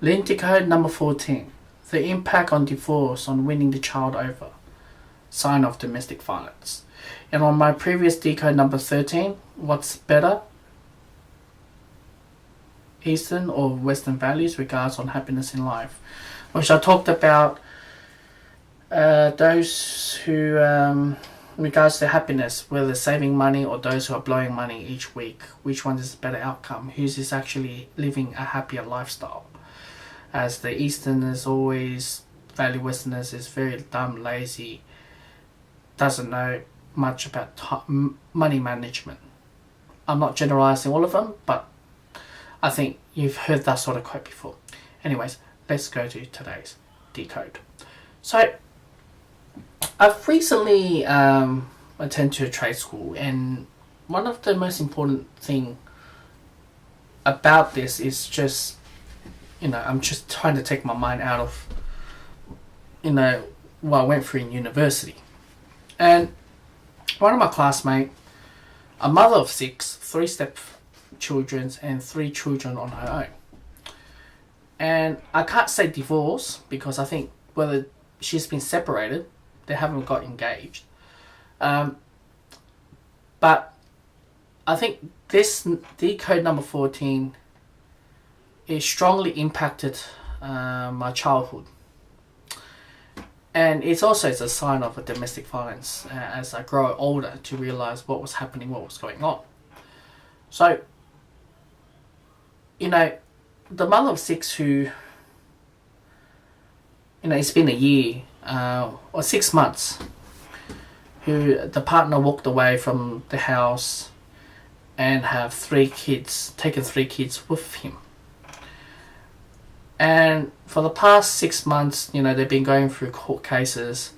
Lin Decode number 14. The impact on divorce on winning the child over. Sign of domestic violence. And on my previous decode number 13, what's better? Eastern or Western values regards on happiness in life. Which I talked about those who regards to happiness, whether saving money or those who are blowing money each week. Which one is a better outcome? Who's is actually living a happier lifestyle? As the Easterners always value Westerners is very dumb, lazy, doesn't know much about money management. I'm not generalizing all of them, but I think you've heard that sort of quote before. Anyways, let's go to today's decode. So, I've recently attended to a trade school, and one of the most important thing about this is just, I'm just trying to take my mind out of, what I went through in university. And one of my classmates, a mother of 6, 3 step children and 3 children on her own. And I can't say divorce because I think whether she's been separated, they haven't got engaged. But I think this decode number 14 is strongly impacted my childhood. And it's a sign of a domestic violence as I grow older to realize what was happening, what was going on. So, the mother of 6 who, it's been a year or 6 months, who the partner walked away from the house and have 3 kids, taken 3 kids with him. And for the past 6 months, they've been going through court cases.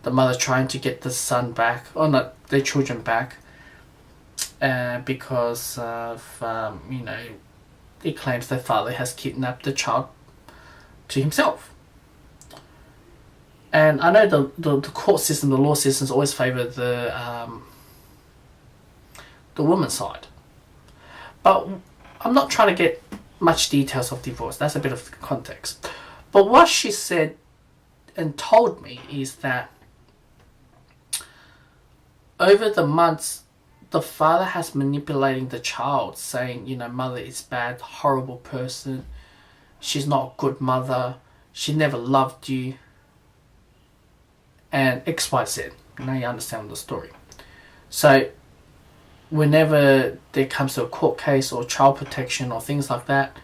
The mother trying to get the son back, or not, their children back, because of, he claims their father has kidnapped the child to himself. And I know the court system, the law systems always favour the woman's side. But I'm not trying to get much details of divorce. That's a bit of context. But what she said and told me is that over the months, the father has manipulating the child, saying, mother is bad, horrible person. She's not a good mother. She never loved you. And X, Y, Z. Now you understand the story. So, whenever there comes to a court case or child protection or things like that,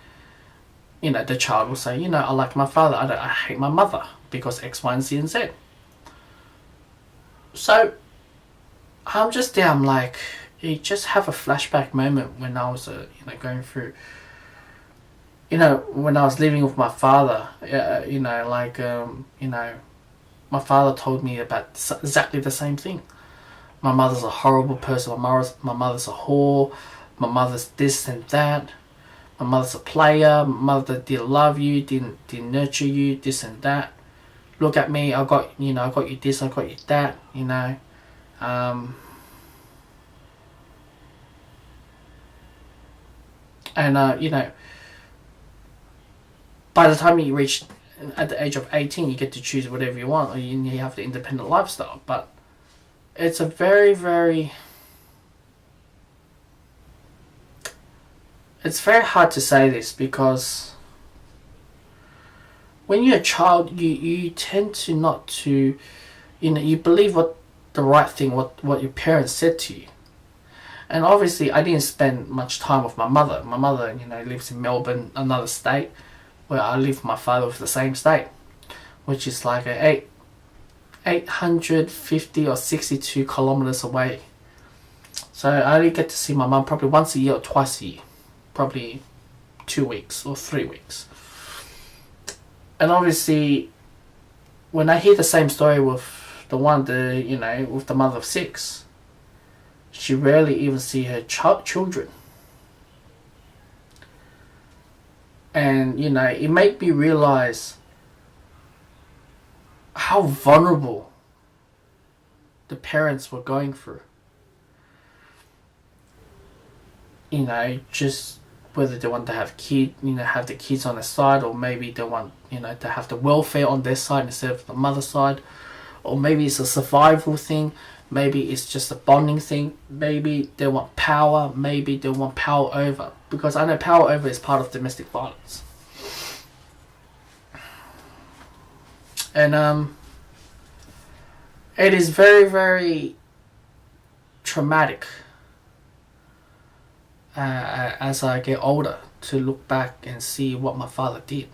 the child will say, I like my father, I hate my mother because X, Y, and Z and Z. So, I'm just there, I'm like, you just have a flashback moment when I was, going through, when I was living with my father, my father told me about exactly the same thing. My mother's a horrible person. My mother's a whore. My mother's this and that. My mother's a player. My mother didn't love you, didn't nurture you, this and that. Look at me. I got you this. I got you that. By the time you reach at the age of 18, you get to choose whatever you want, or you have the independent lifestyle. But it's a very, very... It's very hard to say this because when you're a child, you tend to not to... you believe what the right thing, what your parents said to you. And obviously, I didn't spend much time with my mother. My mother, lives in Melbourne, another state, where I live with my father with the same state, which is like 850 or 62 kilometers away. So I only get to see my mum probably once a year or twice a year, probably 2 weeks or 3 weeks. And obviously, when I hear the same story with with the mother of 6, she rarely even see her children. And, it made me realize how vulnerable the parents were going through. Just whether they want to have have the kids on their side, or maybe they want to have the welfare on their side instead of the mother's side, or maybe it's a survival thing, maybe it's just a bonding thing, maybe they want power, maybe they want power over, because I know power over is part of domestic violence. And it is very, very traumatic as I get older to look back and see what my father did.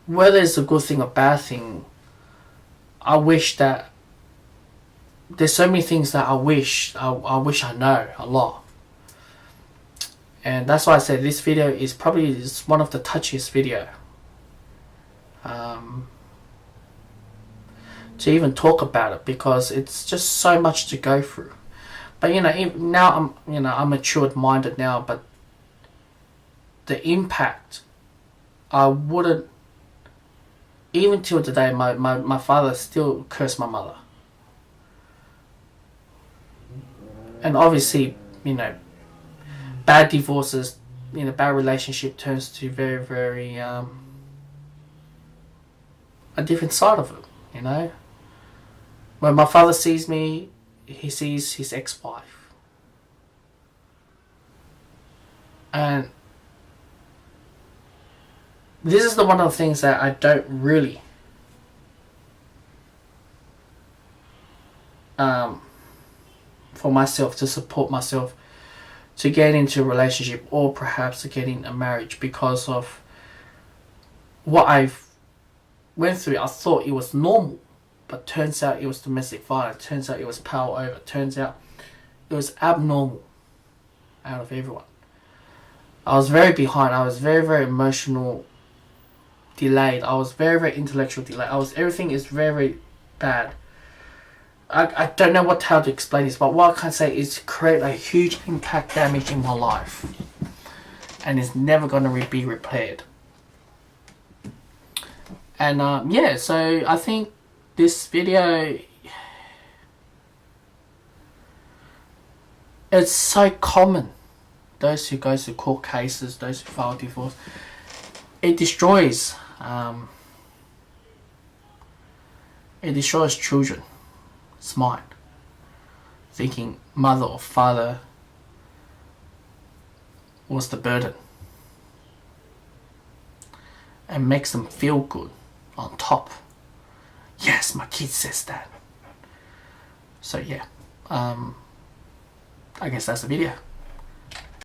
Whether it's a good thing or bad thing, I wish that there's so many things that I wish I know a lot. And that's why I said this video is probably one of the touchiest video. To even talk about it, because it's just so much to go through. But now I'm matured minded now, but the impact, I wouldn't, even till today, my father still cursed my mother. And obviously, bad divorces, bad relationship turns to very, very a different side of it, When my father sees me, he sees his ex-wife. And this is one of the things that I don't really for myself, to support myself to get into a relationship, or perhaps to get in a marriage, because of what I've went through. I thought it was normal, but turns out it was domestic violence, turns out it was power over, turns out it was abnormal out of everyone. I was very behind, I was very, very emotional delayed, I was very, very intellectual delayed, everything is very, very bad. I don't know how to explain this, but what I can say is create a huge impact damage in my life, and it's never going to be repaired. And yeah, so I think this video, it's so common. Those who go to court cases, those who file divorce, it destroys children's mind, thinking mother or father was the burden, and makes them feel good on top. Yes, my kid says that. So yeah, I guess that's the video.